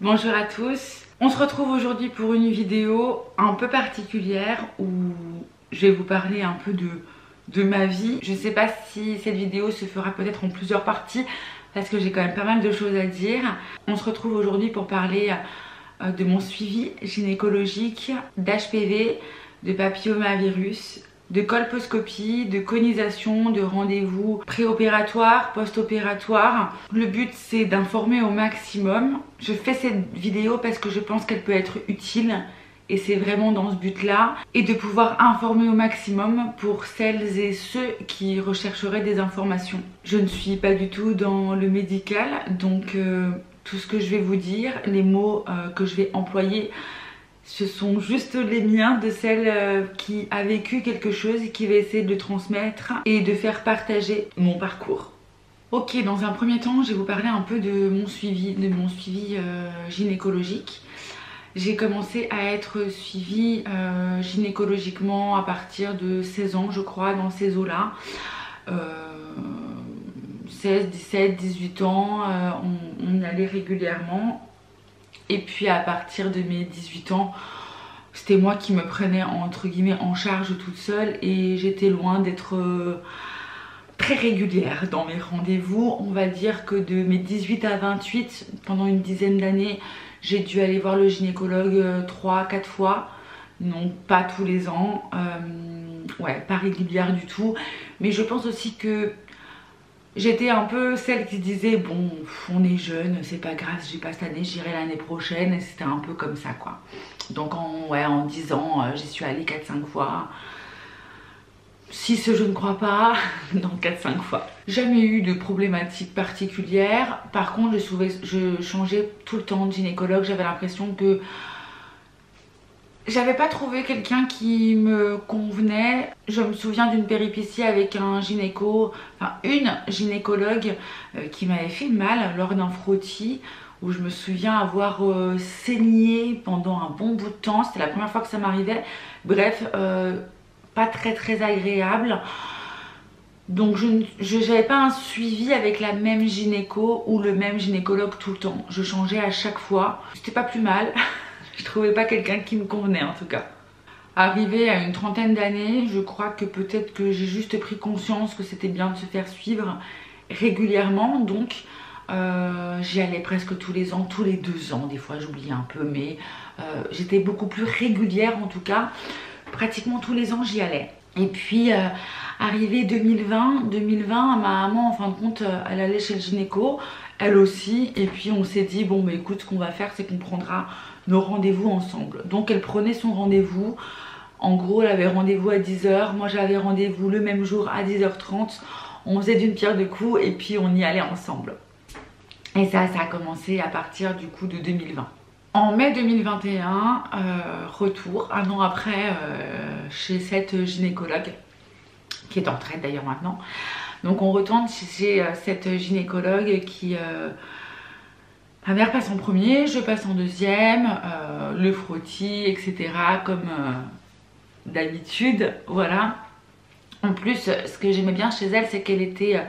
Bonjour à tous, on se retrouve aujourd'hui pour une vidéo un peu particulière où je vais vous parler un peu de ma vie. Je ne sais pas si cette vidéo se fera peut-être en plusieurs parties parce que j'ai quand même pas mal de choses à dire. On se retrouve aujourd'hui pour parler de mon suivi gynécologique, d'HPV, de papillomavirus, de colposcopie, de conisation, de rendez-vous préopératoire, post-opératoire. Le but c'est d'informer au maximum. Je fais cette vidéo parce que je pense qu'elle peut être utile et c'est vraiment dans ce but là. Et de pouvoir informer au maximum pour celles et ceux qui rechercheraient des informations. Je ne suis pas du tout dans le médical donc tout ce que je vais vous dire, les mots que je vais employer, ce sont juste les miens de celle qui a vécu quelque chose et qui va essayer de le transmettre et de faire partager mon parcours. Ok, dans un premier temps, je vais vous parler un peu de mon suivi gynécologique. J'ai commencé à être suivie gynécologiquement à partir de 16 ans, je crois, dans ces eaux-là. 16, 17, 18 ans, on y allait régulièrement. Et puis à partir de mes 18 ans, c'était moi qui me prenais entre guillemets en charge toute seule et j'étais loin d'être très régulière dans mes rendez-vous. On va dire que de mes 18 à 28, pendant une dizaine d'années, j'ai dû aller voir le gynécologue 3-4 fois. Non, pas tous les ans. Ouais, pas régulière du tout. Mais je pense aussi que j'étais un peu celle qui disait bon, on est jeune, c'est pas grave, j'ai pas cette année, j'irai l'année prochaine. Et c'était un peu comme ça quoi. Donc en 10 ans, j'y suis allée 4-5 fois. 6 je ne crois pas, donc 4-5 fois. Jamais eu de problématique particulière. Par contre je changeais tout le temps de gynécologue. J'avais l'impression que j'avais pas trouvé quelqu'un qui me convenait. Je me souviens d'une péripétie avec un une gynécologue qui m'avait fait mal lors d'un frottis où je me souviens avoir saigné pendant un bon bout de temps. C'était la première fois que ça m'arrivait. Bref, pas très agréable. Donc je n'avais pas un suivi avec la même gynéco ou le même gynécologue tout le temps. Je changeais à chaque fois. C'était pas plus mal. Je trouvais pas quelqu'un qui me convenait en tout cas. Arrivée à une trentaine d'années, je crois que peut-être que j'ai juste pris conscience que c'était bien de se faire suivre régulièrement. Donc j'y allais presque tous les ans, tous les 2 ans. Des fois j'oubliais un peu mais j'étais beaucoup plus régulière en tout cas. Pratiquement tous les ans j'y allais. Et puis arrivé 2020, ma maman en fin de compte elle allait chez le gynéco, elle aussi. Et puis on s'est dit bon bah écoute, ce qu'on va faire c'est qu'on prendra nos rendez-vous ensemble. Donc elle prenait son rendez-vous. En gros elle avait rendez-vous à 10 h, moi j'avais rendez-vous le même jour à 10 h 30. On faisait d'une pierre deux coups et puis on y allait ensemble. Et ça a commencé à partir du coup de 2020. En mai 2021, retour, un an après, chez cette gynécologue, qui est en retraite d'ailleurs maintenant. Donc on retourne chez cette gynécologue qui... ma mère passe en premier, je passe en deuxième, le frottis, etc. Comme d'habitude, voilà. En plus, ce que j'aimais bien chez elle, c'est qu'elle était...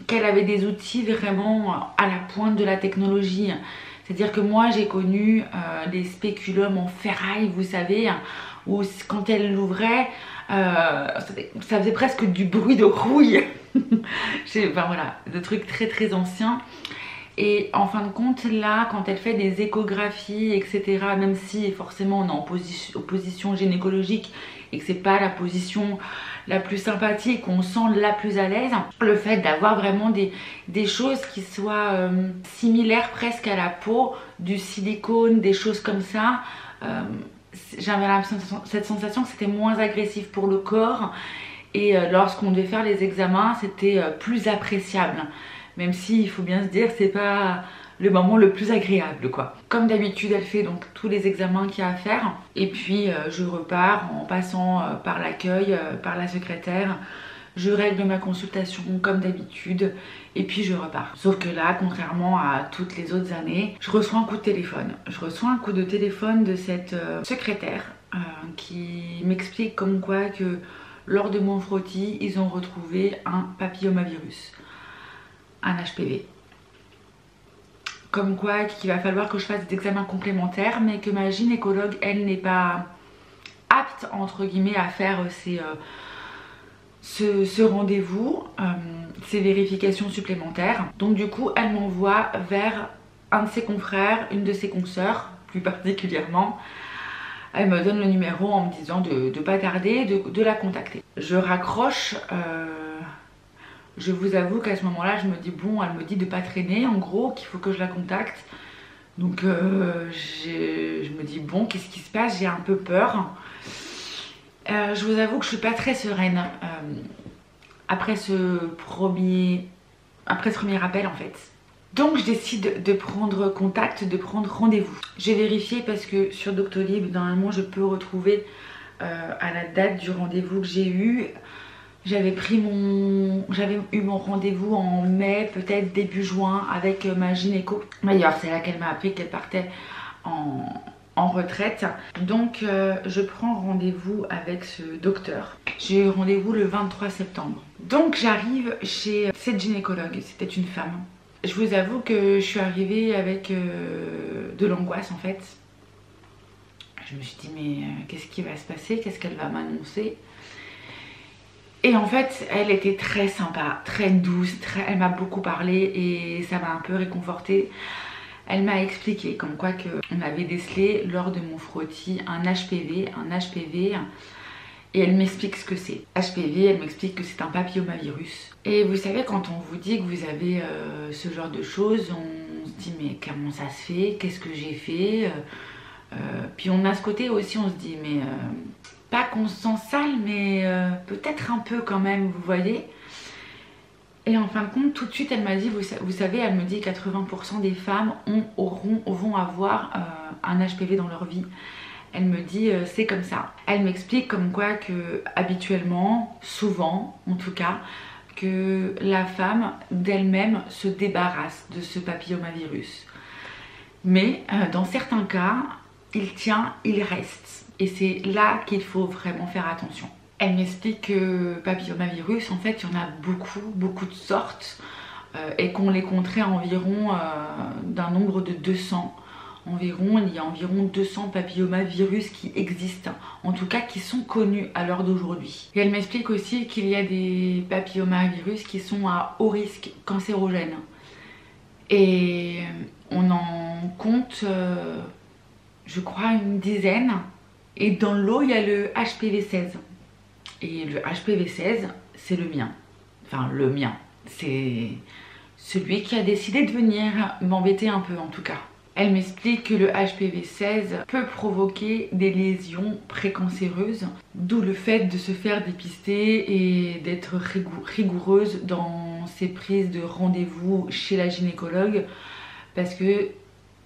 qu'elle avait des outils vraiment à la pointe de la technologie. C'est-à-dire que moi j'ai connu des spéculums en ferraille, vous savez, où quand elle l'ouvrait, ça faisait presque du bruit de rouille. Enfin voilà, de trucs très anciens. Et en fin de compte là, quand elle fait des échographies, etc., même si forcément on est en position gynécologique et que c'est pas la position la plus sympathique, on sent la plus à l'aise, le fait d'avoir vraiment des choses qui soient similaires presque à la peau, du silicone, des choses comme ça, j'avais cette sensation que c'était moins agressif pour le corps. Et lorsqu'on devait faire les examens, c'était plus appréciable. Même si il faut bien se dire, c'est pas le moment le plus agréable quoi. Comme d'habitude elle fait donc tous les examens qu'il y a à faire. Et puis je repars en passant par l'accueil, par la secrétaire. Je règle ma consultation comme d'habitude et puis je repars. Sauf que là, contrairement à toutes les autres années, je reçois un coup de téléphone. Je reçois un coup de téléphone de cette secrétaire qui m'explique comme quoi que lors de mon frottis, ils ont retrouvé un papillomavirus, un HPV. comme quoi qu'il va falloir que je fasse des examens complémentaires, mais que ma gynécologue, elle, n'est pas apte entre guillemets à faire ce rendez-vous, ces vérifications supplémentaires. Donc du coup elle m'envoie vers un de ses confrères, une de ses consoeurs plus particulièrement. Elle me donne le numéro en me disant de pas tarder, de la contacter. Je raccroche, je vous avoue qu'à ce moment-là je me dis bon, elle me dit de pas traîner en gros, qu'il faut que je la contacte. Donc je me dis bon, qu'est-ce qui se passe, j'ai un peu peur. Je vous avoue que je suis pas très sereine après ce premier appel en fait. Donc je décide de prendre contact, de prendre rendez-vous. J'ai vérifié parce que sur Doctolib, normalement je peux retrouver à la date du rendez-vous que j'ai eu. J'avais eu mon rendez-vous en mai, peut-être début juin avec ma gynéco. D'ailleurs c'est là qu'elle m'a appris qu'elle partait en retraite. Donc je prends rendez-vous avec ce docteur. J'ai eu rendez-vous le 23 septembre. Donc j'arrive chez cette gynécologue, c'était une femme. Je vous avoue que je suis arrivée avec de l'angoisse en fait. Je me suis dit mais qu'est-ce qui va se passer? Qu'est-ce qu'elle va m'annoncer? Et en fait elle était très sympa, très douce, elle m'a beaucoup parlé et ça m'a un peu réconfortée. Elle m'a expliqué comme quoi on avait décelé lors de mon frottis un HPV, et elle m'explique ce que c'est. HPV, elle m'explique que c'est un papillomavirus. Et vous savez, quand on vous dit que vous avez ce genre de choses, on se dit mais comment ça se fait? Qu'est-ce que j'ai fait? Puis on a ce côté aussi, on se dit mais pas qu'on se sent sale, mais peut-être un peu quand même, vous voyez. Et en fin de compte, tout de suite, elle m'a dit, vous savez, elle me dit 80% des femmes vont avoir un HPV dans leur vie. Elle me dit, c'est comme ça. Elle m'explique comme quoi que habituellement, souvent en tout cas, que la femme d'elle-même se débarrasse de ce papillomavirus. Mais dans certains cas, il tient, il reste. Et c'est là qu'il faut vraiment faire attention. Elle m'explique que papillomavirus, en fait, il y en a beaucoup de sortes et qu'on les compterait environ d'un nombre de 200. Environ, il y a environ 200 papillomavirus qui existent, en tout cas qui sont connus à l'heure d'aujourd'hui. Et elle m'explique aussi qu'il y a des papillomavirus qui sont à haut risque cancérogène. Et on en compte, je crois, une dizaine. Et dans l'eau, il y a le HPV-16. Et le HPV-16, c'est le mien. Enfin, le mien. C'est celui qui a décidé de venir m'embêter un peu en tout cas. Elle m'explique que le HPV-16 peut provoquer des lésions précancéreuses, d'où le fait de se faire dépister et d'être rigoureuse dans ses prises de rendez-vous chez la gynécologue, parce que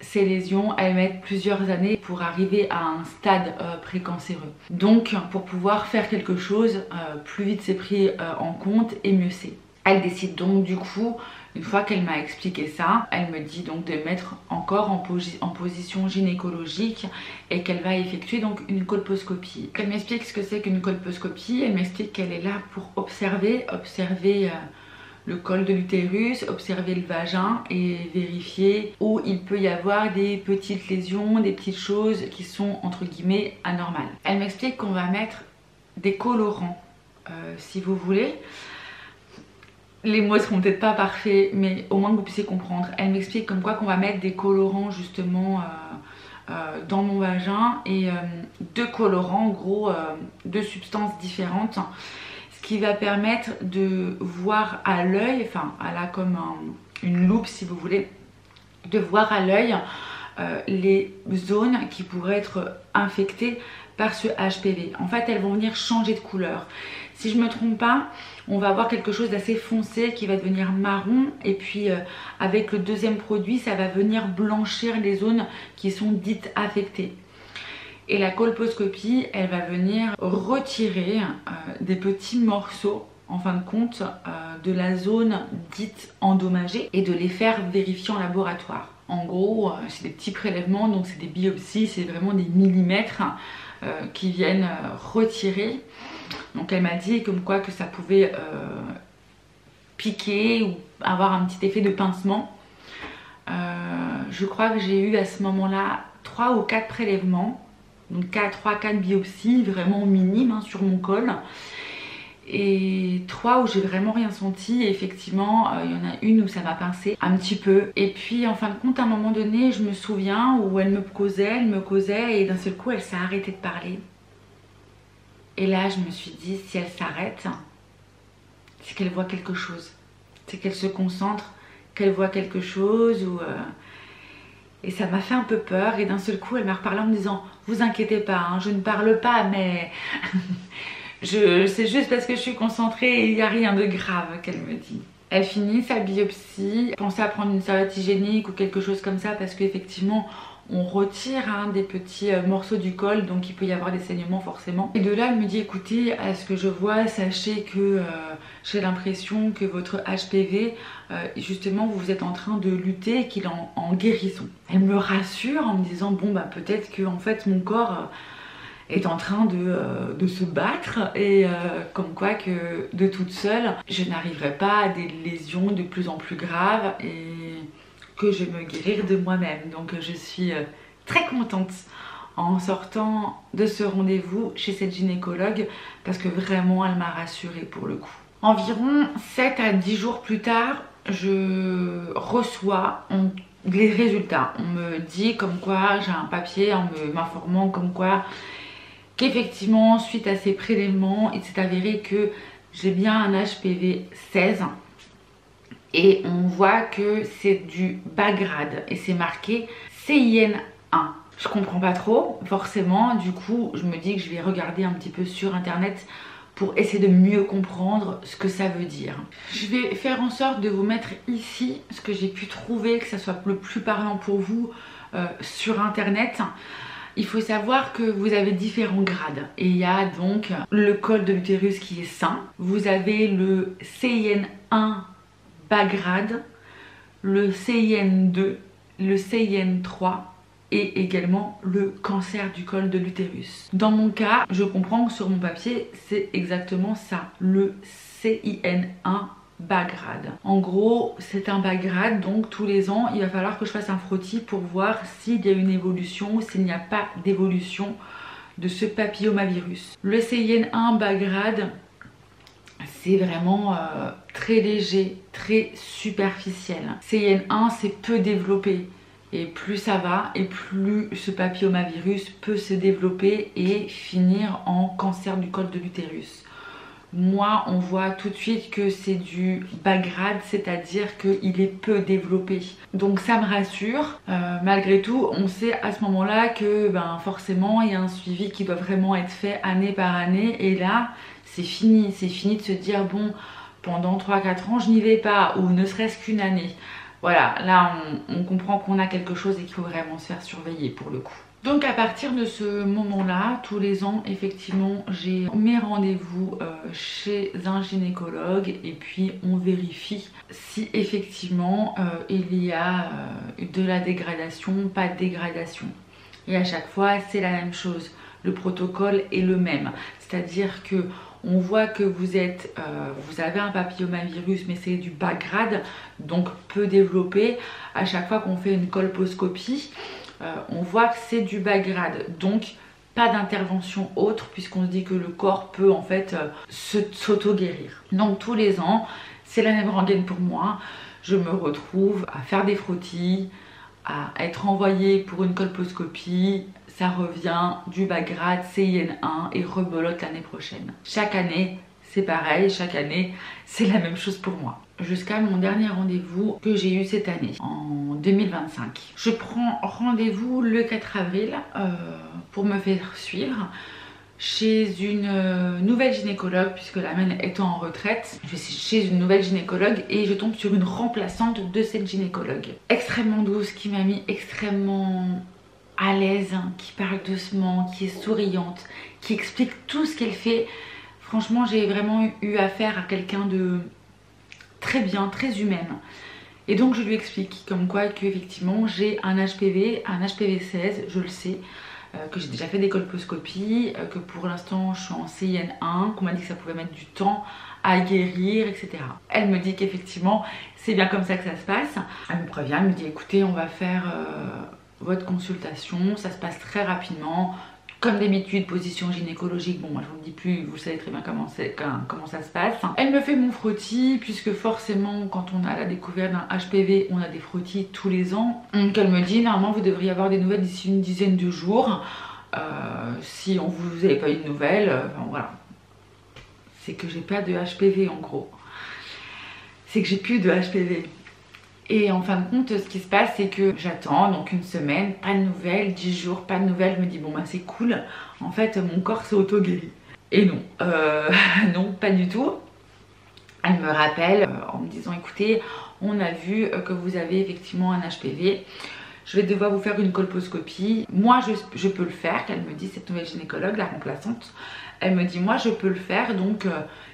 ces lésions, elles mettent plusieurs années pour arriver à un stade précancéreux. Donc pour pouvoir faire quelque chose, plus vite c'est pris en compte et mieux c'est. Elle décide donc du coup, une fois qu'elle m'a expliqué ça, elle me dit donc de mettre encore en position gynécologique et qu'elle va effectuer donc une colposcopie. Elle m'explique ce que c'est qu'une colposcopie, elle m'explique qu'elle est là pour observer le col de l'utérus, observer le vagin et vérifier où il peut y avoir des petites lésions, des petites choses qui sont entre guillemets anormales. Elle m'explique qu'on va mettre des colorants, si vous voulez. Les mots seront peut-être pas parfaits, mais au moins que vous puissiez comprendre. Elle m'explique comme quoi qu'on va mettre des colorants justement dans mon vagin et deux colorants, en gros deux substances différentes. Ce qui va permettre de voir à l'œil, enfin elle a comme une loupe si vous voulez, de voir à l'œil les zones qui pourraient être infectées par ce HPV. En fait elles vont venir changer de couleur. Si je ne me trompe pas, on va avoir quelque chose d'assez foncé qui va devenir marron et puis avec le deuxième produit ça va venir blanchir les zones qui sont dites affectées. Et la colposcopie, elle va venir retirer des petits morceaux, en fin de compte, de la zone dite endommagée et de les faire vérifier en laboratoire. En gros, c'est des petits prélèvements, donc c'est des biopsies, c'est vraiment des millimètres qui viennent retirer. Donc elle m'a dit comme quoi que ça pouvait piquer ou avoir un petit effet de pincement. Je crois que j'ai eu à ce moment-là 3 ou 4 prélèvements, donc 3-4 biopsies vraiment minimes hein, sur mon col. Et 3 où j'ai vraiment rien senti. Et effectivement, il y en a une où ça m'a pincé un petit peu. Et puis en fin de compte, à un moment donné, je me souviens où elle me causait et d'un seul coup, elle s'est arrêtée de parler. Et là, je me suis dit, si elle s'arrête, c'est qu'elle voit quelque chose. C'est qu'elle se concentre, qu'elle voit quelque chose ou... Et ça m'a fait un peu peur et d'un seul coup elle m'a reparlé en me disant vous inquiétez pas, hein, je ne parle pas mais c'est juste parce que je suis concentrée et il n'y a rien de grave qu'elle me dit. Elle finit sa biopsie, pensez à prendre une serviette hygiénique ou quelque chose comme ça parce qu'effectivement on retire hein, des petits morceaux du col donc il peut y avoir des saignements forcément. Et de là elle me dit écoutez à ce que je vois sachez que j'ai l'impression que votre HPV justement vous êtes en train de lutter et qu'il est en guérison. Elle me rassure en me disant bon bah peut-être que en fait mon corps est en train de se battre et comme quoi que de toute seule je n'arriverai pas à des lésions de plus en plus graves et que je vais me guérir de moi-même. Donc je suis très contente en sortant de ce rendez-vous chez cette gynécologue parce que vraiment elle m'a rassurée pour le coup. Environ 7 à 10 jours plus tard, je reçois les résultats. On me dit comme quoi j'ai un papier en m'informant comme quoi qu'effectivement suite à ces prélèvements il s'est avéré que j'ai bien un HPV 16 et on voit que c'est du bas grade et c'est marqué CIN1. Je comprends pas trop forcément, du coup je me dis que je vais regarder un petit peu sur internet pour essayer de mieux comprendre ce que ça veut dire. Je vais faire en sorte de vous mettre ici ce que j'ai pu trouver, que ça soit le plus parlant pour vous sur internet. Il faut savoir que vous avez différents grades et il y a donc le col de l'utérus qui est sain, vous avez le CIN1 bas grade, le CIN2, le CIN3 et également le cancer du col de l'utérus. Dans mon cas, je comprends que sur mon papier, c'est exactement ça, le CIN1 bas grade. En gros, c'est un bas grade, donc tous les ans, il va falloir que je fasse un frottis pour voir s'il y a une évolution ou s'il n'y a pas d'évolution de ce papillomavirus. Le CIN1 bas grade, c'est vraiment très léger, très superficiel. CIN1, c'est peu développé. Et plus ça va, et plus ce papillomavirus peut se développer et finir en cancer du col de l'utérus. Moi, on voit tout de suite que c'est du bas grade, c'est-à-dire qu'il est peu développé. Donc ça me rassure. Malgré tout, on sait à ce moment-là que forcément, il y a un suivi qui doit vraiment être fait année par année. Et là, c'est fini de se dire bon, pendant 3-4 ans, je n'y vais pas, ou ne serait-ce qu'une année. Voilà, là on comprend qu'on a quelque chose et qu'il faut vraiment se faire surveiller pour le coup. Donc à partir de ce moment-là, tous les ans, effectivement, j'ai mes rendez-vous chez un gynécologue et puis on vérifie si effectivement il y a de la dégradation, pas de dégradation. Et à chaque fois, c'est la même chose. Le protocole est le même. C'est-à-dire que on voit que vous avez un papillomavirus mais c'est du bas grade, donc peu développé. À chaque fois qu'on fait une colposcopie, on voit que c'est du bas grade, donc pas d'intervention autre puisqu'on se dit que le corps peut en fait s'auto-guérir. Donc tous les ans, c'est la même rengaine pour moi. Je me retrouve à faire des frottis, à être envoyée pour une colposcopie. Ça revient du bas grade CIN1 et rebelote l'année prochaine. Chaque année, c'est pareil, chaque année, c'est la même chose pour moi. Jusqu'à mon dernier rendez-vous que j'ai eu cette année, en 2025. Je prends rendez-vous le 4 avril pour me faire suivre chez une nouvelle gynécologue, puisque la mienne étant en retraite. Je suis chez une nouvelle gynécologue et je tombe sur une remplaçante de cette gynécologue. Extrêmement douce, qui m'a mis extrêmement à l'aise, qui parle doucement, qui est souriante, qui explique tout ce qu'elle fait. Franchement, j'ai vraiment eu affaire à quelqu'un de très bien, très humaine. Et donc je lui explique comme quoi qu'effectivement j'ai un HPV 16, je le sais. que j'ai déjà fait des colposcopies, que pour l'instant je suis en CIN1, qu'on m'a dit que ça pouvait mettre du temps à guérir, etc. Elle me dit qu'effectivement c'est bien comme ça que ça se passe. Elle me prévient, elle me dit écoutez, on va faire votre consultation, ça se passe très rapidement. Comme d'habitude, position gynécologique, bon moi je vous le dis plus, vous savez très bien comment ça se passe. Elle me fait mon frottis, puisque forcément quand on a la découverte d'un HPV, on a des frottis tous les ans. Donc elle me dit, normalement vous devriez avoir des nouvelles d'ici une dizaine de jours. Si vous n'avez pas eu de nouvelles, enfin, voilà. C'est que j'ai pas de HPV en gros. C'est que j'ai plus de HPV. Et en fin de compte, ce qui se passe, c'est que j'attends, donc une semaine, pas de nouvelles, 10 jours, pas de nouvelles. Je me dis, bon bah c'est cool, en fait mon corps s'est auto-guéri. Et non, non, pas du tout. Elle me rappelle en me disant, écoutez, on a vu que vous avez effectivement un HPV. Je vais devoir vous faire une colposcopie. Moi, je peux le faire, qu'elle me dit, cette nouvelle gynécologue, la remplaçante. Elle me dit, moi, je peux le faire, donc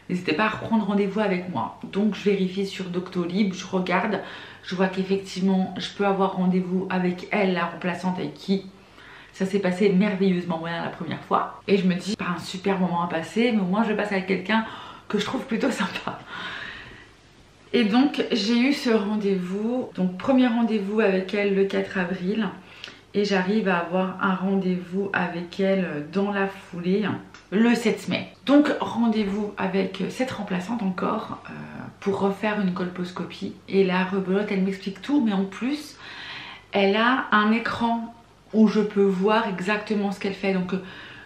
n'hésitez pas à reprendre rendez-vous avec moi. Donc, je vérifie sur Doctolib, je regarde, je vois qu'effectivement, je peux avoir rendez-vous avec elle, la remplaçante, avec qui ça s'est passé merveilleusement bien la première fois. Et je me dis, pas un super moment à passer, mais au moins, je passe avec quelqu'un que je trouve plutôt sympa. Et donc j'ai eu ce rendez-vous, donc premier rendez-vous avec elle le 4 avril et j'arrive à avoir un rendez-vous avec elle dans la foulée le 7 mai. Donc rendez-vous avec cette remplaçante encore pour refaire une colposcopie. Et la rebelote, elle m'explique tout, mais en plus elle a un écran où je peux voir exactement ce qu'elle fait. Donc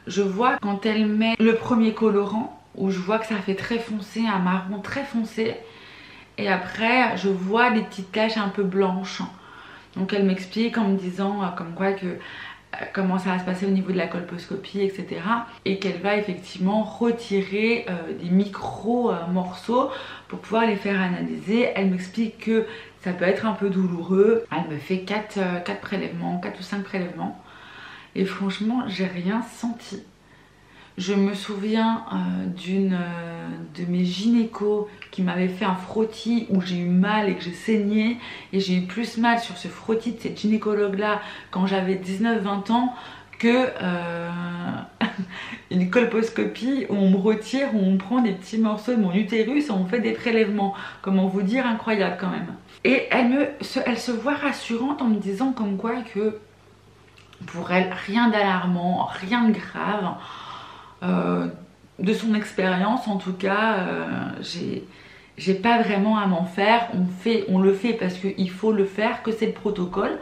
je vois quand elle met le premier colorant, où je vois que ça fait très foncé, un marron très foncé. Et après, je vois des petites taches un peu blanches. Donc elle m'explique en me disant comme quoi que comment ça va se passer au niveau de la colposcopie, etc. Et qu'elle va effectivement retirer des micro morceaux pour pouvoir les faire analyser. Elle m'explique que ça peut être un peu douloureux. Elle me fait 4 prélèvements, 4 ou 5 prélèvements. Et franchement, j'ai rien senti. Je me souviens d'une de mes gynécos qui m'avait fait un frottis où j'ai eu mal et que j'ai saigné. Et j'ai eu plus mal sur ce frottis de cette gynécologue là quand j'avais 19-20 ans que une colposcopie où on me retire, où on me prend des petits morceaux de mon utérus, où on fait des prélèvements. Comment vous dire, incroyable quand même. Et elle se voit rassurante en me disant comme quoi que pour elle, rien d'alarmant, rien de grave. De son expérience en tout cas, j'ai pas vraiment à m'en faire. On le fait parce qu'il faut le faire, que c'est le protocole,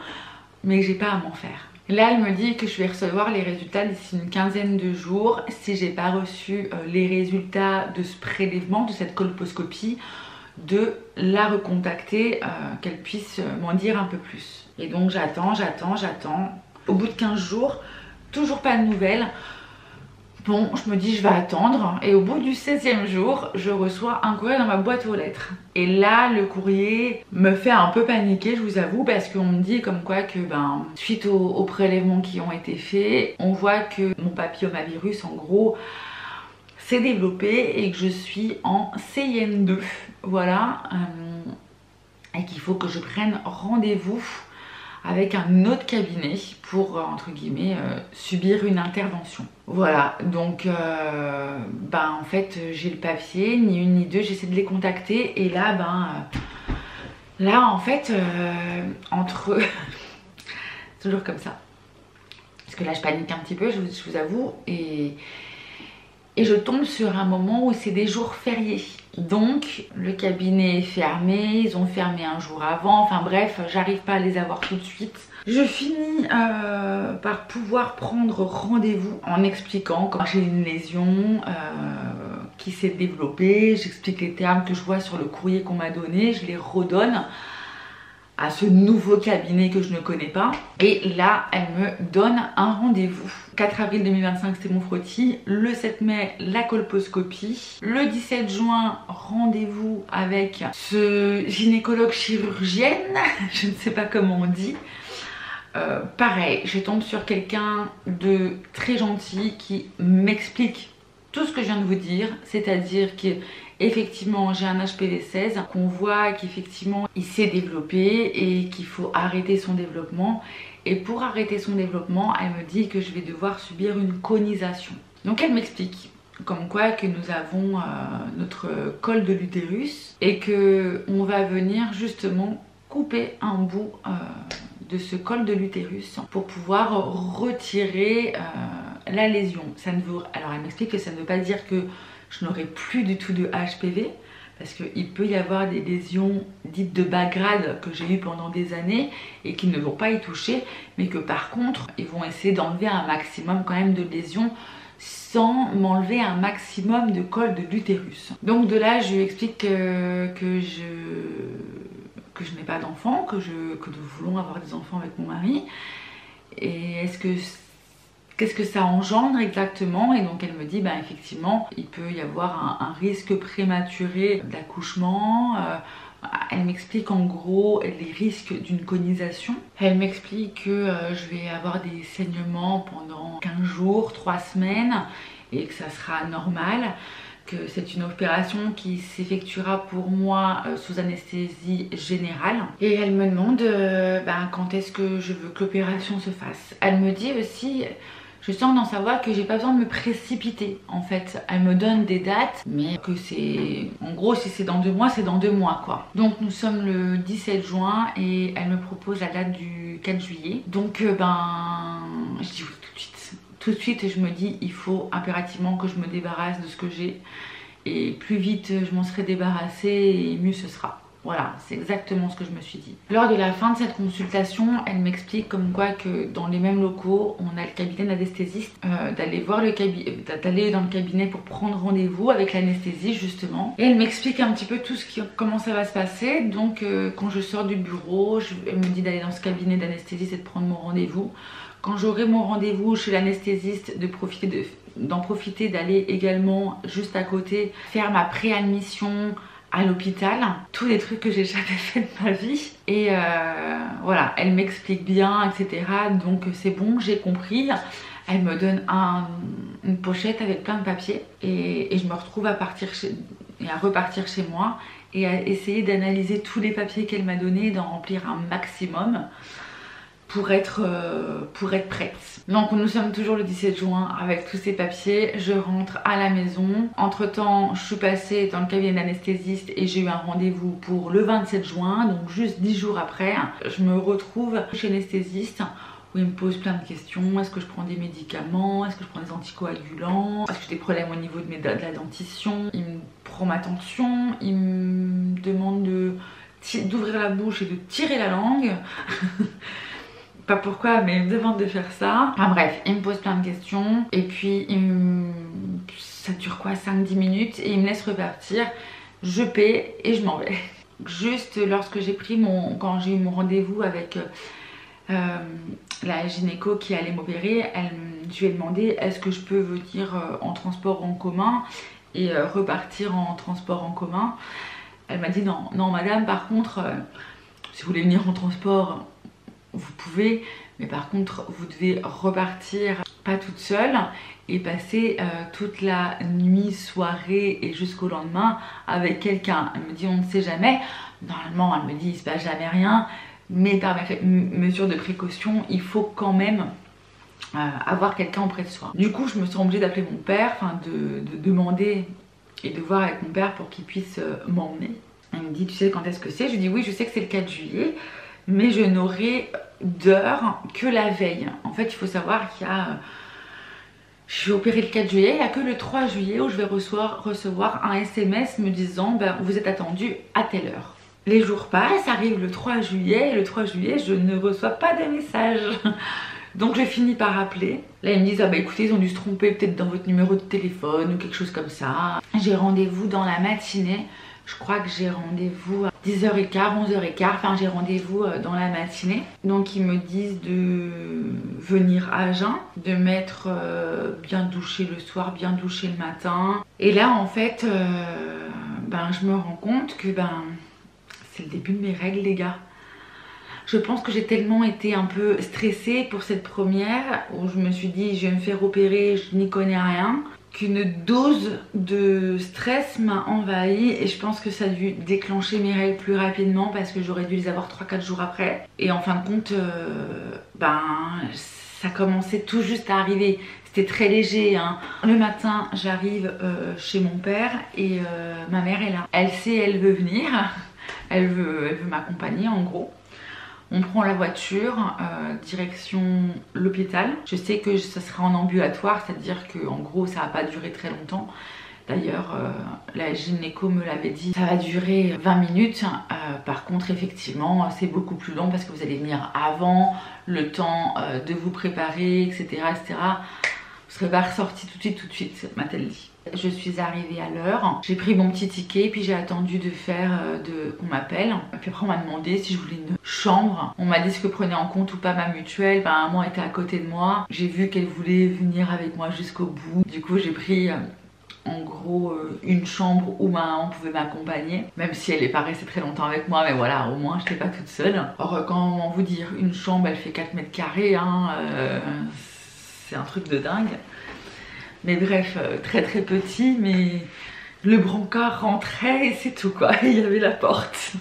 mais j'ai pas à m'en faire. Là elle me dit que je vais recevoir les résultats d'ici une quinzaine de jours. Si j'ai pas reçu les résultats de ce prélèvement, de cette colposcopie, de la recontacter, qu'elle puisse m'en dire un peu plus. Et donc j'attends. Au bout de 15 jours, toujours pas de nouvelles. Bon, je me dis je vais attendre et au bout du 16e jour, je reçois un courrier dans ma boîte aux lettres. Et là, le courrier me fait un peu paniquer, je vous avoue, parce qu'on me dit comme quoi que suite aux prélèvements qui ont été faits, on voit que mon papillomavirus en gros s'est développé et que je suis en CIN2, voilà, et qu'il faut que je prenne rendez-vous avec un autre cabinet pour, entre guillemets, subir une intervention. Voilà, donc en fait j'ai le papier, ni une ni deux, j'essaie de les contacter et là là en fait entre c'est toujours comme ça, parce que là je panique un petit peu, je vous avoue, et je tombe sur un moment où c'est des jours fériés. Donc le cabinet est fermé, ils ont fermé un jour avant, enfin bref, j'arrive pas à les avoir tout de suite. Je finis par pouvoir prendre rendez-vous en expliquant quand j'ai une lésion qui s'est développée, j'explique les termes que je vois sur le courrier qu'on m'a donné, je les redonne à ce nouveau cabinet que je ne connais pas. Et là, elle me donne un rendez-vous. 4 avril 2025, c'était mon frottis. Le 7 mai, la colposcopie. Le 17 juin, rendez-vous avec ce gynécologue chirurgienne. Je ne sais pas comment on dit. Pareil, je tombe sur quelqu'un de très gentil qui m'explique tout ce que je viens de vous dire. C'est-à-dire qu'il Effectivement, j'ai un HPV 16 qu'on voit qu'effectivement il s'est développé et qu'il faut arrêter son développement. Et pour arrêter son développement, elle me dit que je vais devoir subir une conisation. Donc elle m'explique comme quoi que nous avons notre col de l'utérus et que on va venir justement couper un bout de ce col de l'utérus pour pouvoir retirer la lésion. Alors elle m'explique que ça ne veut pas dire que je n'aurai plus du tout de HPV, parce qu'il peut y avoir des lésions dites de bas grade que j'ai eues pendant des années et qui ne vont pas y toucher, mais que par contre ils vont essayer d'enlever un maximum quand même de lésions sans m'enlever un maximum de col de l'utérus. Donc de là je lui explique que je n'ai pas d'enfant, que nous voulons avoir des enfants avec mon mari. Et qu'est-ce que ça engendre exactement? Et donc elle me dit, effectivement, il peut y avoir un risque prématuré d'accouchement. Elle m'explique en gros les risques d'une conisation. Elle m'explique que je vais avoir des saignements pendant 15 jours, 3 semaines et que ça sera normal. Que c'est une opération qui s'effectuera pour moi sous anesthésie générale. Et elle me demande quand est-ce que je veux que l'opération se fasse. Elle me dit aussi, je sens dans sa voix que j'ai pas besoin de me précipiter en fait. Elle me donne des dates, mais que c'est... En gros, si c'est dans 2 mois, c'est dans 2 mois quoi. Donc nous sommes le 17 juin et elle me propose la date du 4 juillet. Donc je dis oui tout de suite. Tout de suite je me dis il faut impérativement que je me débarrasse de ce que j'ai et plus vite je m'en serai débarrassée et mieux ce sera. Voilà, c'est exactement ce que je me suis dit. Lors de la fin de cette consultation, elle m'explique comme quoi que dans les mêmes locaux, on a le cabinet d'anesthésiste, d'aller dans le cabinet pour prendre rendez-vous avec l'anesthésie justement. Et elle m'explique un petit peu comment ça va se passer. Donc quand je sors du bureau, elle me dit d'aller dans ce cabinet d'anesthésiste et de prendre mon rendez-vous. Quand j'aurai mon rendez-vous chez l'anesthésiste, d'en profiter d'aller également juste à côté faire ma préadmission à l'hôpital. Tous les trucs que j'ai jamais fait de ma vie. Et voilà, elle m'explique bien, etc. Donc c'est bon, j'ai compris. Elle me donne une pochette avec plein de papiers. Et je me retrouve à repartir chez moi et à essayer d'analyser tous les papiers qu'elle m'a donnés, d'en remplir un maximum. Pour être prête. Donc nous sommes toujours le 17 juin avec tous ces papiers. Je rentre à la maison. Entre temps je suis passée dans le cabinet d'anesthésiste et j'ai eu un rendez-vous pour le 27 juin. Donc juste 10 jours après je me retrouve chez l'anesthésiste où il me pose plein de questions. Est-ce que je prends des médicaments? Est-ce que je prends des anticoagulants? Est-ce que j'ai des problèmes au niveau de la dentition? Il me prend ma tension. Il me demande d'ouvrir la bouche et de tirer la langue. Pas pourquoi, mais il me demande de faire ça. Enfin bref, il me pose plein de questions. Et puis, ça dure quoi, 5-10 minutes. Et il me laisse repartir. Je paie et je m'en vais. Juste lorsque quand j'ai eu mon rendez-vous avec la gynéco qui allait m'opérer, je lui ai demandé est-ce que je peux venir en transport en commun et repartir en transport en commun. Elle m'a dit non madame, par contre, si vous voulez venir en transport, vous pouvez, mais par contre vous devez repartir pas toute seule et passer toute la nuit, soirée et jusqu'au lendemain avec quelqu'un. Elle me dit on ne sait jamais, normalement elle me dit il se passe jamais rien, mais par mesure de précaution il faut quand même avoir quelqu'un auprès de soi. Du coup je me sens obligée d'appeler mon père, enfin de demander et de voir avec mon père pour qu'il puisse m'emmener. Elle me dit tu sais quand est-ce que c'est? Je lui dis oui je sais que c'est le 4 juillet. Mais je n'aurai d'heure que la veille. En fait, il faut savoir qu'il y a... Je suis opérée le 4 juillet, il n'y a que le 3 juillet où je vais recevoir un SMS me disant vous êtes attendu à telle heure. Les jours passent, arrive le 3 juillet et le 3 juillet, je ne reçois pas de message. Donc je finis par appeler. Là ils me disent écoutez ils ont dû se tromper peut-être dans votre numéro de téléphone ou quelque chose comme ça. J'ai rendez-vous dans la matinée. Je crois que j'ai rendez-vous à 10h15, 11h15, enfin j'ai rendez-vous dans la matinée. Donc ils me disent de venir à jeun, de m'être bien douchée le soir, bien douchée le matin. Et là en fait, je me rends compte que c'est le début de mes règles les gars. Je pense que j'ai tellement été un peu stressée pour cette première, où je me suis dit je vais me faire opérer, je n'y connais rien, qu'une dose de stress m'a envahi et je pense que ça a dû déclencher mes règles plus rapidement parce que j'aurais dû les avoir 3-4 jours après. Et en fin de compte, ça commençait tout juste à arriver. C'était très léger, hein. Le matin, j'arrive chez mon père et ma mère est là. Elle sait, elle veut venir, elle veut m'accompagner en gros. On prend la voiture, direction l'hôpital. Je sais que ça sera en ambulatoire, c'est-à-dire que en gros ça va pas durer très longtemps. D'ailleurs, la gynéco me l'avait dit, ça va durer 20 minutes. Par contre, effectivement, c'est beaucoup plus long parce que vous allez venir avant, le temps de vous préparer, etc. etc. Vous serez pas ressorti tout de suite, m'a-t-elle dit. Je suis arrivée à l'heure, j'ai pris mon petit ticket, puis j'ai attendu de faire qu'on m'appelle. Puis après on m'a demandé si je voulais une chambre. On m'a dit ce que prenait en compte ou pas ma mutuelle. Maman était à côté de moi. J'ai vu qu'elle voulait venir avec moi jusqu'au bout. Du coup j'ai pris en gros une chambre où ma maman pouvait m'accompagner. Même si elle est pas restée très longtemps avec moi, mais voilà, au moins je n'étais pas toute seule. Or comment vous dire, une chambre elle fait 4 mètres carrés, hein, c'est un truc de dingue. Mais bref, très très petit, mais le brancard rentrait et c'est tout quoi. Et il y avait la porte.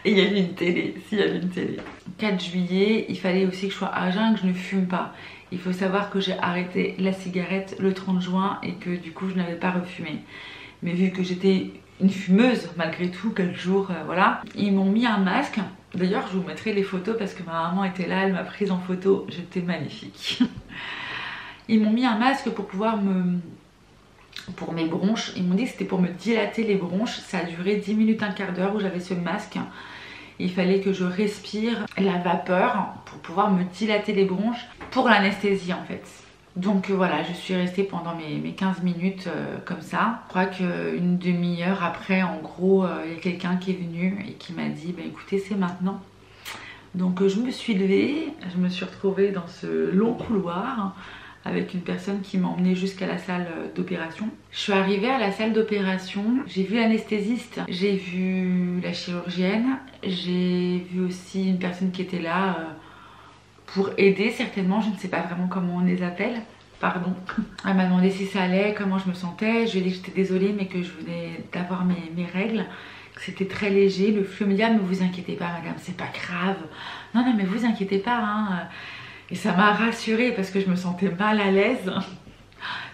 Et il y avait une télé, s'il y avait une télé. 4 juillet, il fallait aussi que je sois à jeun, que je ne fume pas. Il faut savoir que j'ai arrêté la cigarette le 30 juin et que du coup je n'avais pas refumé. Mais vu que j'étais une fumeuse malgré tout, quelques jours, voilà. Ils m'ont mis un masque. D'ailleurs je vous mettrai les photos parce que ma maman était là, elle m'a prise en photo. J'étais magnifique. Ils m'ont mis un masque pour pouvoir pour mes bronches. Ils m'ont dit que c'était pour me dilater les bronches. Ça a duré 10 minutes, un quart d'heure où j'avais ce masque. Il fallait que je respire la vapeur pour pouvoir me dilater les bronches pour l'anesthésie en fait. Donc voilà, je suis restée pendant mes 15 minutes comme ça. Je crois qu'une demi-heure après, en gros, il y a quelqu'un qui est venu et qui m'a dit écoutez, c'est maintenant. Donc je me suis levée, je me suis retrouvée dans ce long couloir avec une personne qui m'a emmenée jusqu'à la salle d'opération. Je suis arrivée à la salle d'opération, j'ai vu l'anesthésiste, j'ai vu la chirurgienne, j'ai vu aussi une personne qui était là pour aider certainement, je ne sais pas vraiment comment on les appelle. Pardon. Elle m'a demandé si ça allait, comment je me sentais, je lui ai dit que j'étais désolée mais que je venais d'avoir mes règles. C'était très léger, le flux immédiat, mais vous inquiétez pas madame, c'est pas grave. Non mais vous inquiétez pas hein. Et ça m'a rassurée parce que je me sentais mal à l'aise.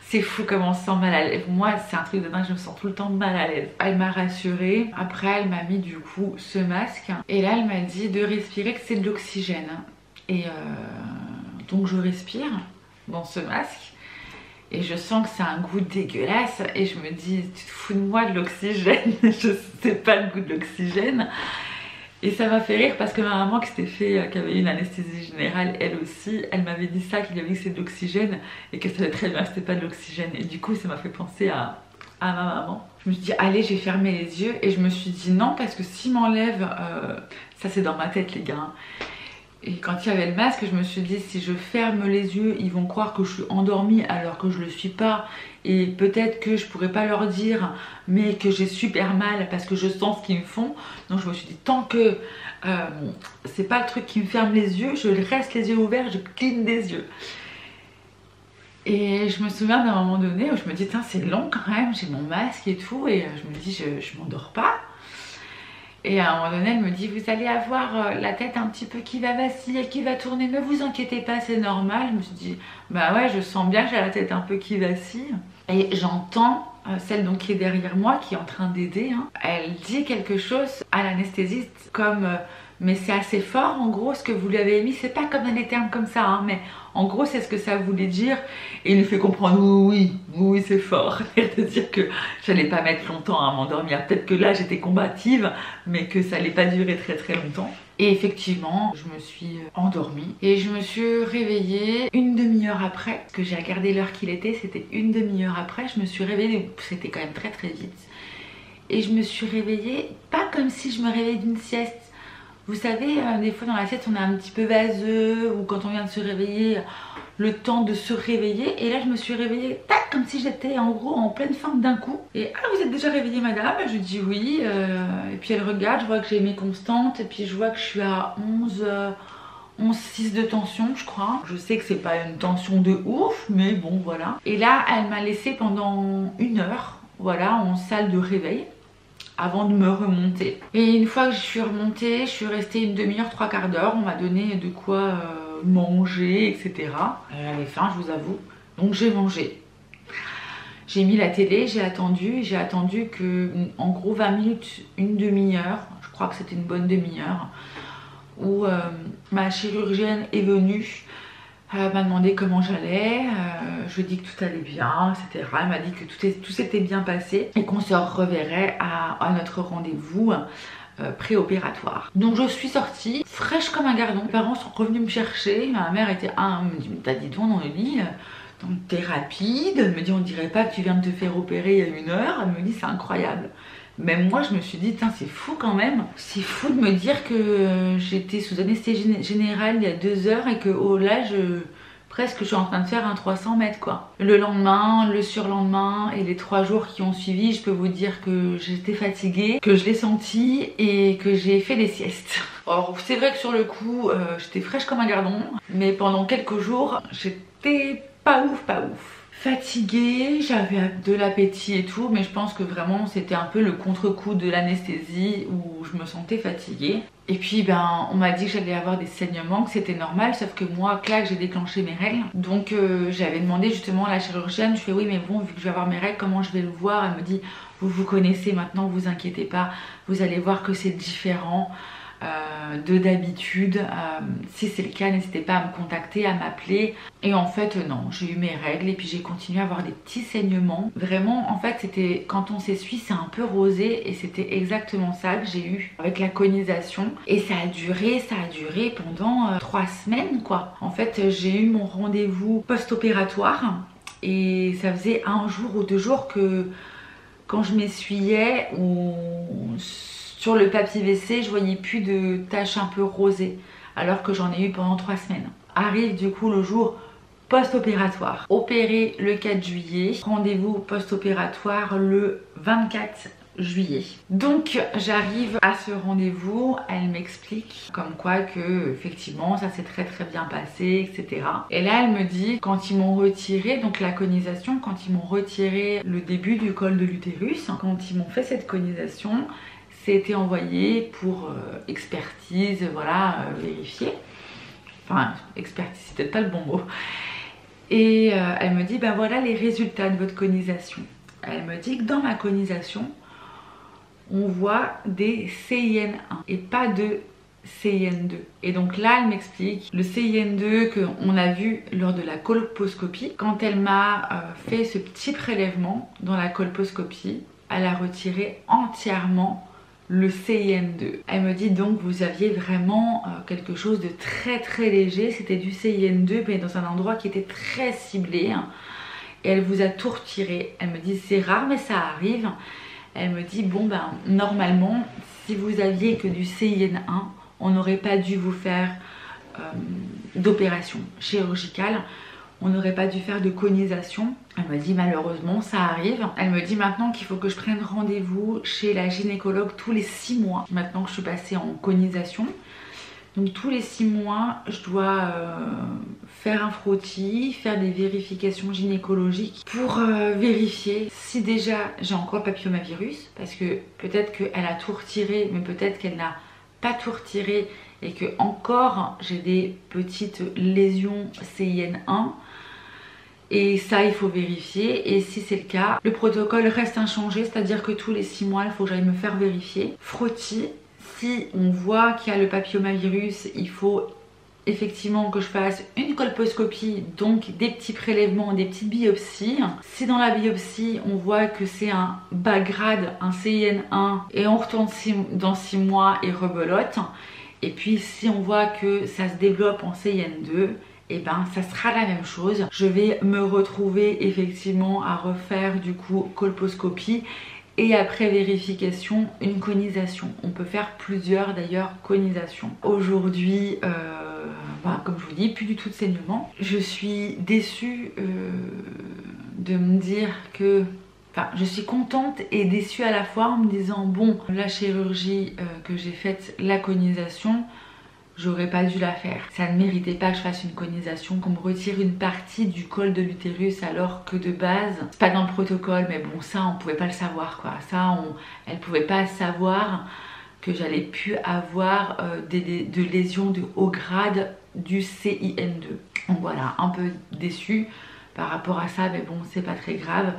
C'est fou comment on se sent mal à l'aise. Moi c'est un truc de dingue, je me sens tout le temps mal à l'aise. Elle m'a rassurée, après elle m'a mis du coup ce masque. Et là elle m'a dit de respirer, que c'est de l'oxygène. Et donc je respire dans ce masque. Et je sens que c'est un goût dégueulasse. Et je me dis, tu te fous de moi de l'oxygène. Je sais pas le goût de l'oxygène. Et ça m'a fait rire parce que ma maman qui avait eu une anesthésie générale, elle aussi, elle m'avait dit ça, qu'il y avait que c'est de l'oxygène et qu'elle savait très bien que c'était pas de l'oxygène. Et du coup ça m'a fait penser à ma maman. Je me suis dit allez, j'ai fermé les yeux et je me suis dit non parce que s'il m'enlève, ça c'est dans ma tête les gars. Hein. Et quand il y avait le masque, je me suis dit si je ferme les yeux, ils vont croire que je suis endormie alors que je le suis pas. Et peut-être que je pourrais pas leur dire, mais que j'ai super mal parce que je sens ce qu'ils me font. Donc je me suis dit tant que c'est pas le truc qui me ferme les yeux, je reste les yeux ouverts, je cligne des yeux. Et je me souviens d'un moment donné où je me dis tiens c'est long quand même, j'ai mon masque et tout. Et je me dis je m'endors pas. Et à un moment donné, elle me dit vous allez avoir la tête un petit peu qui va vaciller, qui va tourner, ne vous inquiétez pas, c'est normal. Je me suis dit bah ouais, je sens bien que j'ai la tête un peu qui vacille. Et j'entends celle donc qui est derrière moi, qui est en train d'aider. Hein. Elle dit quelque chose à l'anesthésiste comme mais c'est assez fort en gros ce que vous lui avez mis, c'est pas comme des termes comme ça, hein, mais en gros c'est ce que ça voulait dire. Et il lui fait comprendre oui c'est fort. C'est-à-dire que j'allais pas mettre longtemps à m'endormir, peut-être que là j'étais combative mais que ça allait pas durer très très longtemps. Et effectivement je me suis endormie et je me suis réveillée une demi-heure après, parce que j'ai regardé l'heure qu'il était, c'était une demi-heure après, je me suis réveillée, c'était quand même très très vite. Et je me suis réveillée, pas comme si je me réveillais d'une sieste. Vous savez, des fois dans la sieste on est un petit peu vaseux, ou quand on vient de se réveiller, le temps de se réveiller. Et là je me suis réveillée, tac, comme si j'étais en gros en pleine forme d'un coup. Et ah vous êtes déjà réveillée madame? Je dis oui. Et puis elle regarde, je vois que j'ai mes constantes, et puis je vois que je suis à 11,6 de tension je crois. Je sais que c'est pas une tension de ouf, mais bon voilà. Et là elle m'a laissé pendant 1 heure, voilà, en salle de réveil, avant de me remonter. Et une fois que je suis remontée, je suis restée une demi-heure, 3/4 d'heure. On m'a donné de quoi manger, etc. J'avais faim, je vous avoue. Donc j'ai mangé. J'ai mis la télé, j'ai attendu que en gros 20 minutes, une demi-heure, je crois que c'était une bonne demi-heure, où ma chirurgienne est venue. Elle m'a demandé comment j'allais, je lui ai dit que tout allait bien, etc. Elle m'a dit que tout s'était bien passé et qu'on se reverrait à notre rendez-vous préopératoire. Donc je suis sortie, fraîche comme un gardon. Mes parents sont revenus me chercher, ma mère était elle me dit, t'as dit toi dans le lit, donc t'es rapide. Elle me dit, on dirait pas que tu viens de te faire opérer il y a 1 heure. Elle me dit, c'est incroyable. Même moi je me suis dit, c'est fou quand même. C'est fou de me dire que j'étais sous anesthésie générale il y a 2 heures et que là presque je suis en train de faire un 300 mètres quoi. Le lendemain, le surlendemain et les 3 jours qui ont suivi, je peux vous dire que j'étais fatiguée, que je l'ai senti et que j'ai fait des siestes. Or c'est vrai que sur le coup j'étais fraîche comme un gardon, mais pendant quelques jours j'étais pas ouf. Fatiguée, j'avais de l'appétit et tout, mais je pense que vraiment c'était un peu le contre-coup de l'anesthésie où je me sentais fatiguée. Et puis on m'a dit que j'allais avoir des saignements, que c'était normal, sauf que moi, clac, j'ai déclenché mes règles. Donc j'avais demandé justement à la chirurgienne, je fais oui mais bon, vu que je vais avoir mes règles, comment je vais le voir? Elle me dit, vous connaissez maintenant, vous inquiétez pas, vous allez voir que c'est différent de d'habitude. Si c'est le cas, n'hésitez pas à me contacter, à m'appeler. Et en fait non, j'ai eu mes règles et puis j'ai continué à avoir des petits saignements. Vraiment en fait c'était, quand on s'essuie c'est un peu rosé, et c'était exactement ça que j'ai eu avec la conisation. Et ça a duré pendant 3 semaines quoi. En fait j'ai eu mon rendez-vous post-opératoire et ça faisait 1 jour ou 2 jours que quand je m'essuyais sur le papier WC, je voyais plus de taches un peu rosées, alors que j'en ai eu pendant 3 semaines. Arrive du coup le jour post-opératoire. Opéré le 4 juillet, rendez-vous post-opératoire le 24 juillet. Donc j'arrive à ce rendez-vous, elle m'explique comme quoi que effectivement ça s'est très bien passé, etc. Et là elle me dit, quand ils m'ont retiré donc la conisation, quand ils m'ont retiré le début du col de l'utérus, quand ils m'ont fait cette conisation, c'était envoyé pour expertise, voilà, vérifier. Enfin, expertise, c'est peut-être pas le bon mot. Et elle me dit, voilà les résultats de votre conisation. Elle me dit que dans ma conisation, on voit des CIN1 et pas de CIN2. Et donc là, elle m'explique le CIN2 qu'on a vu lors de la colposcopie. Quand elle m'a fait ce petit prélèvement dans la colposcopie, elle a retiré entièrement le CIN2. Elle me dit donc vous aviez vraiment quelque chose de très léger, c'était du CIN2 mais dans un endroit qui était très ciblé, hein, et elle vous a tout retiré. Elle me dit c'est rare mais ça arrive. Elle me dit bon normalement si vous aviez que du CIN1 on n'aurait pas dû vous faire d'opération chirurgicale, on n'aurait pas dû faire de conisation. Elle me dit malheureusement ça arrive. Elle me dit maintenant qu'il faut que je prenne rendez-vous chez la gynécologue tous les 6 mois. Maintenant que je suis passée en conisation. Donc tous les 6 mois je dois faire un frottis, faire des vérifications gynécologiques pour vérifier si déjà j'ai encore le papillomavirus. Parce que peut-être qu'elle a tout retiré mais peut-être qu'elle n'a pas tout retiré et que encore j'ai des petites lésions CIN1. Et ça il faut vérifier, et si c'est le cas, le protocole reste inchangé, c'est-à-dire que tous les 6 mois il faut que j'aille me faire vérifier. Frottis, si on voit qu'il y a le papillomavirus, il faut effectivement que je fasse une colposcopie, donc des petits prélèvements, des petites biopsies. Si dans la biopsie on voit que c'est un bas grade, un CIN1, et on retourne dans 6 mois et rebelote. Et puis si on voit que ça se développe en CIN2, et ça sera la même chose. Je vais me retrouver effectivement à refaire du coup colposcopie et après vérification une conisation. On peut faire plusieurs d'ailleurs conisations. Aujourd'hui comme je vous dis, plus du tout de saignement. Je suis déçue de me dire que je suis contente et déçue à la fois en me disant bon, la chirurgie que j'ai faite, la conisation, j'aurais pas dû la faire. Ça ne méritait pas que je fasse une conisation, qu'on me retire une partie du col de l'utérus alors que de base, c'est pas dans le protocole, mais bon ça on pouvait pas le savoir quoi. Ça elle pouvait pas savoir que j'allais plus avoir de lésions de haut grade du CIN2. Donc voilà, un peu déçue par rapport à ça, mais bon c'est pas très grave.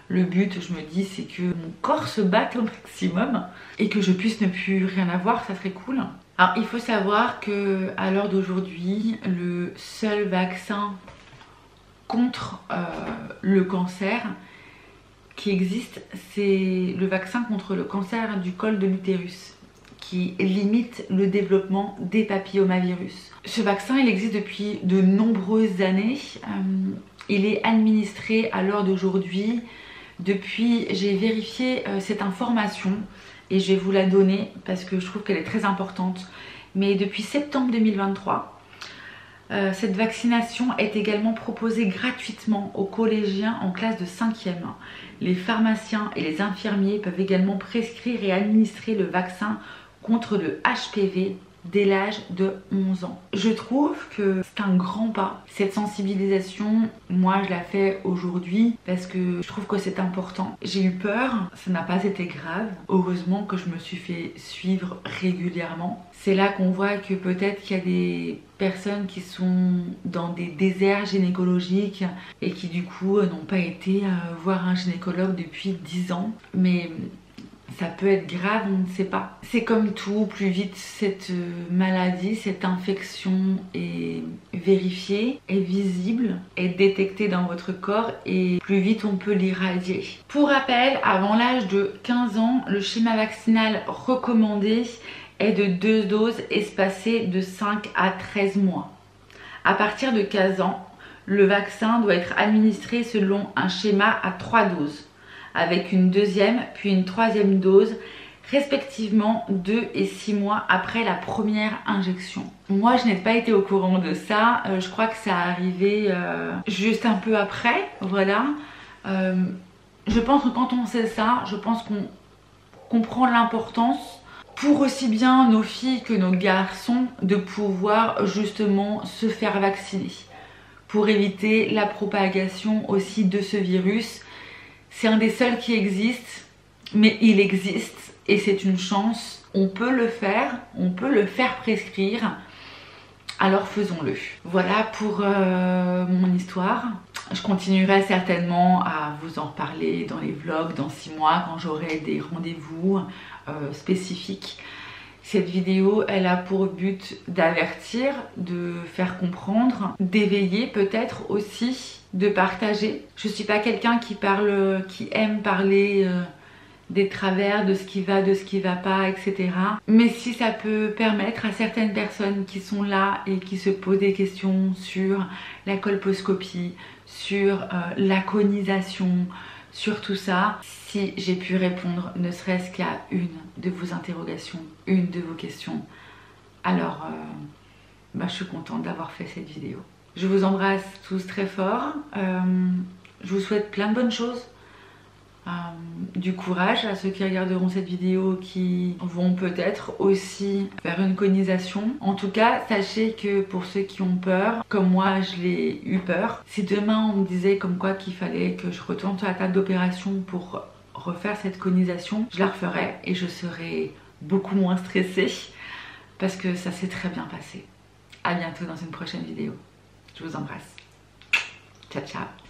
Le but, je me dis, c'est que mon corps se batte au maximum et que je puisse ne plus rien avoir, ça serait cool. Alors il faut savoir que à l'heure d'aujourd'hui, le seul vaccin contre le cancer qui existe, c'est le vaccin contre le cancer du col de l'utérus, qui limite le développement des papillomavirus. Ce vaccin, il existe depuis de nombreuses années. Il est administré à l'heure d'aujourd'hui. Depuis, j'ai vérifié cette information et je vais vous la donner parce que je trouve qu'elle est très importante. Mais depuis septembre 2023, cette vaccination est également proposée gratuitement aux collégiens en classe de 5e. Les pharmaciens et les infirmiers peuvent également prescrire et administrer le vaccin contre le HPV dès l'âge de 11 ans. Je trouve que c'est un grand pas. Cette sensibilisation, moi je la fais aujourd'hui parce que je trouve que c'est important. J'ai eu peur, ça n'a pas été grave. Heureusement que je me suis fait suivre régulièrement. C'est là qu'on voit que peut-être qu'il y a des personnes qui sont dans des déserts gynécologiques et qui du coup n'ont pas été voir un gynécologue depuis 10 ans. Mais ça peut être grave, on ne sait pas. C'est comme tout, plus vite cette maladie, cette infection est vérifiée, est visible, est détectée dans votre corps et plus vite on peut l'irradier. Pour rappel, avant l'âge de 15 ans, le schéma vaccinal recommandé est de 2 doses espacées de 5 à 13 mois. À partir de 15 ans, le vaccin doit être administré selon un schéma à 3 doses, avec une deuxième puis une troisième dose respectivement 2 et 6 mois après la première injection. Moi je n'ai pas été au courant de ça, je crois que ça arrivait juste un peu après, voilà. Je pense que quand on sait ça, je pense qu'on comprend l'importance pour aussi bien nos filles que nos garçons de pouvoir justement se faire vacciner pour éviter la propagation aussi de ce virus. C'est un des seuls qui existe, mais il existe et c'est une chance. On peut le faire prescrire, alors faisons-le. Voilà pour mon histoire. Je continuerai certainement à vous en parler dans les vlogs dans 6 mois quand j'aurai des rendez-vous spécifiques. Cette vidéo, elle a pour but d'avertir, de faire comprendre, d'éveiller peut-être aussi, de partager. Je suis pas quelqu'un qui aime parler des travers, de ce qui va, de ce qui va pas, etc. Mais si ça peut permettre à certaines personnes qui sont là et qui se posent des questions sur la colposcopie, sur la conisation, sur tout ça, si j'ai pu répondre ne serait-ce qu'à une de vos interrogations, une de vos questions, alors je suis contente d'avoir fait cette vidéo. Je vous embrasse tous très fort, je vous souhaite plein de bonnes choses, du courage à ceux qui regarderont cette vidéo, qui vont peut-être aussi faire une conisation. En tout cas, sachez que pour ceux qui ont peur, comme moi je l'ai eu peur, si demain on me disait comme quoi qu'il fallait que je retourne sur la table d'opération pour refaire cette conisation, je la referais et je serais beaucoup moins stressée parce que ça s'est très bien passé. À bientôt dans une prochaine vidéo. Je vous embrasse. Ciao ciao.